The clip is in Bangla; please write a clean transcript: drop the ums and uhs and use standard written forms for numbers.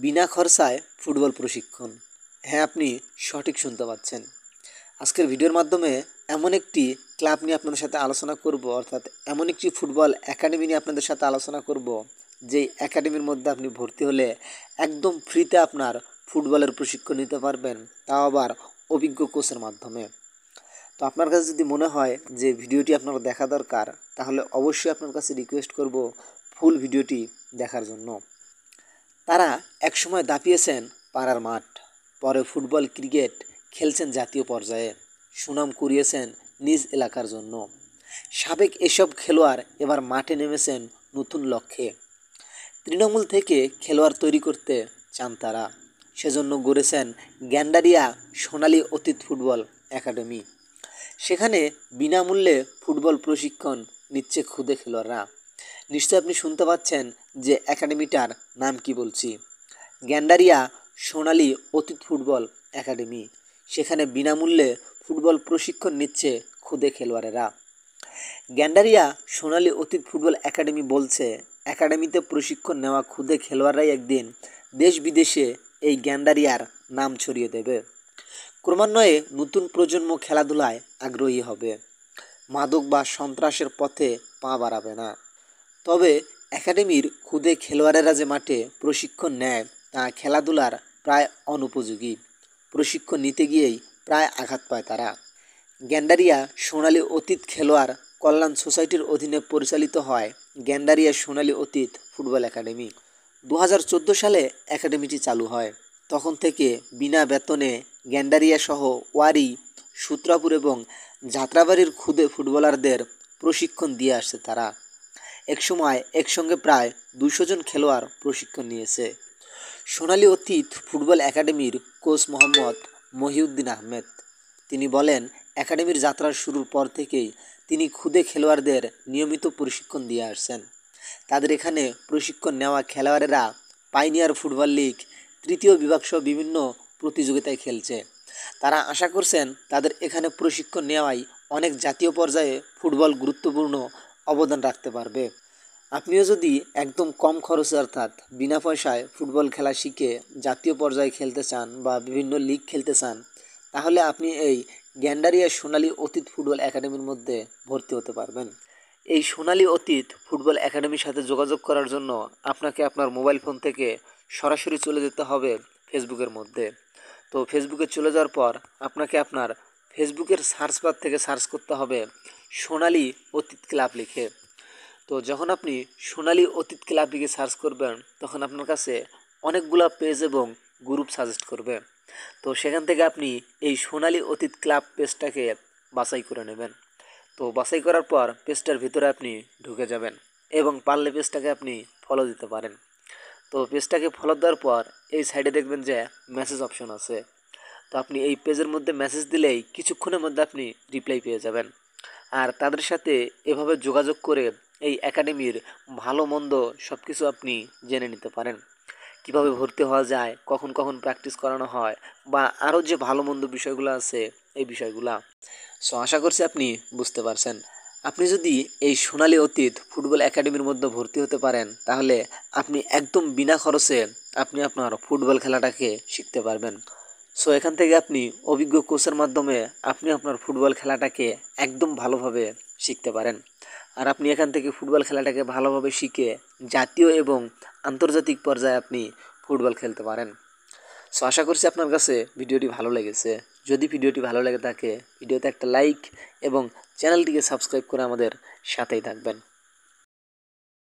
বিনা খরচায় ফুটবল প্রশিক্ষণ। হ্যাঁ, আপনি সঠিক শুনতে পাচ্ছেন। আজকের ভিডিওর মাধ্যমে এমন একটি ক্লাব নিয়ে আপনাদের সাথে আলোচনা করব, অর্থাৎ এমন একটি ফুটবল একাডেমি নিয়ে আপনাদের সাথে আলোচনা করব, যেই একাডেমির মধ্যে আপনি ভর্তি হলে একদম ফ্রিতে আপনার ফুটবলের প্রশিক্ষণ নিতে পারবেন, তাও আবার অভিজ্ঞ কোচের মাধ্যমে। তো আপনার কাছে যদি মনে হয় যে ভিডিওটি আপনার দেখা দরকার, তাহলে অবশ্যই আপনার কাছে রিকোয়েস্ট করব ফুল ভিডিওটি দেখার জন্য। তারা একসময় দাপিয়েছেন পাড়ার মাঠ, পরে ফুটবল ক্রিকেট খেলছেন জাতীয় পর্যায়ে, সুনাম কুড়িয়েছেন নিজ এলাকার জন্য। সাবেক এসব খেলোয়াড় এবার মাঠে নেমেছেন নতুন লক্ষ্যে। তৃণমূল থেকে খেলোয়াড় তৈরি করতে চান তারা, সেজন্য গড়েছেন গ্যান্ডারিয়া সোনালী অতীত ফুটবল একাডেমি। সেখানে বিনামূল্যে ফুটবল প্রশিক্ষণ নিচ্ছে খুদে খেলোয়াড়রা। নিশ্চয় আপনি শুনতে পাচ্ছেন যে একাডেমিটার নাম কি বলছি, গ্যান্ডারিয়া সোনালী অতীত ফুটবল একাডেমি। সেখানে বিনামূল্যে ফুটবল প্রশিক্ষণ নিচ্ছে খুদে খেলোয়াড়েরা। গ্যান্ডারিয়া সোনালী অতীত ফুটবল একাডেমি বলছে, একাডেমিতে প্রশিক্ষণ নেওয়া খুদে খেলোয়াড়রাই একদিন দেশ বিদেশে এই গ্যান্ডারিয়ার নাম ছড়িয়ে দেবে। ক্রমান্বয়ে নতুন প্রজন্ম খেলাধুলায় আগ্রহী হবে, মাদক বা সন্ত্রাসের পথে পা বাড়াবে না। তবে একাডেমির খুদে খেলোয়াড়েরা যে মাঠে প্রশিক্ষণ নেয় তা খেলাধুলার প্রায় অনুপযোগী। প্রশিক্ষণ নিতে গিয়েই প্রায় আঘাত পায় তারা। গ্যান্ডারিয়া সোনালী অতীত খেলোয়াড় কল্যাণ সোসাইটির অধীনে পরিচালিত হয় গ্যান্ডারিয়া সোনালী অতীত ফুটবল একাডেমি। 2014 সালে একাডেমিটি চালু হয়। তখন থেকে বিনা বেতনে গ্যান্ডারিয়া সহ ওয়ারি, সূত্রাপুর এবং যাত্রাবাড়ির খুদে ফুটবলারদের প্রশিক্ষণ দিয়ে আসছে তারা। একসময় একসঙ্গে প্রায় 200 জন খেলোয়াড় প্রশিক্ষণ নিয়েছে। সোনালী অতীত ফুটবল একাডেমির কোচ মোহাম্মদ মহিউদ্দিন আহমেদ তিনি বলেন, একাডেমির যাত্রার শুরুর পর থেকেই তিনি খুদে খেলোয়াড়দের নিয়মিত প্রশিক্ষণ দিয়ে আসছেন। তাদের এখানে প্রশিক্ষণ নেওয়া খেলোয়াড়েরা পাইনিয়ার ফুটবল লিগ, তৃতীয় বিভাগ সহ বিভিন্ন প্রতিযোগিতায় খেলছে। তারা আশা করছেন তাদের এখানে প্রশিক্ষণ নেওয়াই অনেক জাতীয় পর্যায়ে ফুটবল গুরুত্বপূর্ণ অবদান রাখতে পারবে। আপনিও যদি একদম কম খরচে অর্থাৎ বিনা পয়সায় ফুটবল খেলা শিখে জাতীয় পর্যায়ে খেলতে চান বা বিভিন্ন লিগ খেলতে চান, তাহলে আপনি এই গ্যান্ডারিয়া সোনালী অতীত ফুটবল একাডেমির মধ্যে ভর্তি হতে পারবেন। এই সোনালী অতীত ফুটবল একাডেমির সাথে যোগাযোগ করার জন্য আপনাকে আপনার মোবাইল ফোন থেকে সরাসরি চলে যেতে হবে ফেসবুকের মধ্যে। তো ফেসবুকে চলে যাওয়ার পর আপনাকে আপনার ফেসবুকের সার্চ বার থেকে সার্চ করতে হবে সোনালী অতীত ক্লাব লিখে। তো যখন আপনি সোনালী অতীত ক্লাব লিখে সার্চ করবেন, তখন আপনার কাছে অনেকগুলো পেজ এবং গ্রুপ সাজেস্ট করবে। তো সেখান থেকে আপনি এই সোনালী অতীত ক্লাব পেজটাকে বাছাই করে নেবেন। তো বাছাই করার পর পেজটার ভিতরে আপনি ঢুকে যাবেন এবং পারলে পেজটাকে আপনি ফলো দিতে পারেন। তো পেজটাকে ফলো দেওয়ার পর এই সাইডে দেখবেন যে মেসেজ অপশন আছে। তো আপনি এই পেজের মধ্যে মেসেজ দিলেই কিছুক্ষণের মধ্যে আপনি রিপ্লাই পেয়ে যাবেন। আর তাদের সাথে এভাবে যোগাযোগ করে এই একাডেমির ভালো মন্দ সব কিছু আপনি জেনে নিতে পারেন। কিভাবে ভর্তি হওয়া যায়, কখন কখন প্র্যাকটিস করানো হয়, বা আরও যে ভালো মন্দ বিষয়গুলো আছে এই বিষয়গুলা। সো আশা করছি আপনি বুঝতে পারছেন। আপনি যদি এই সোনালী অতীত ফুটবল একাডেমির মধ্যে ভর্তি হতে পারেন, তাহলে আপনি একদম বিনা খরচে আপনি আপনার ফুটবল খেলাটাকে শিখতে পারবেন। সো এখান থেকে আপনি অভিজ্ঞ কোচের মাধ্যমে আপনি আপনার ফুটবল খেলাটাকে একদম ভালোভাবে শিখতে পারেন। আর আপনি এখান থেকে ফুটবল খেলাটাকে ভালোভাবে শিখে জাতীয় এবং আন্তর্জাতিক পর্যায়ে আপনি ফুটবল খেলতে পারেন। সো আশা করছি আপনার কাছে ভিডিওটি ভালো লেগেছে। যদি ভিডিওটি ভালো লেগে থাকে, ভিডিওতে একটা লাইক এবং চ্যানেলটিকে সাবস্ক্রাইব করে আমাদের সাথেই থাকবেন।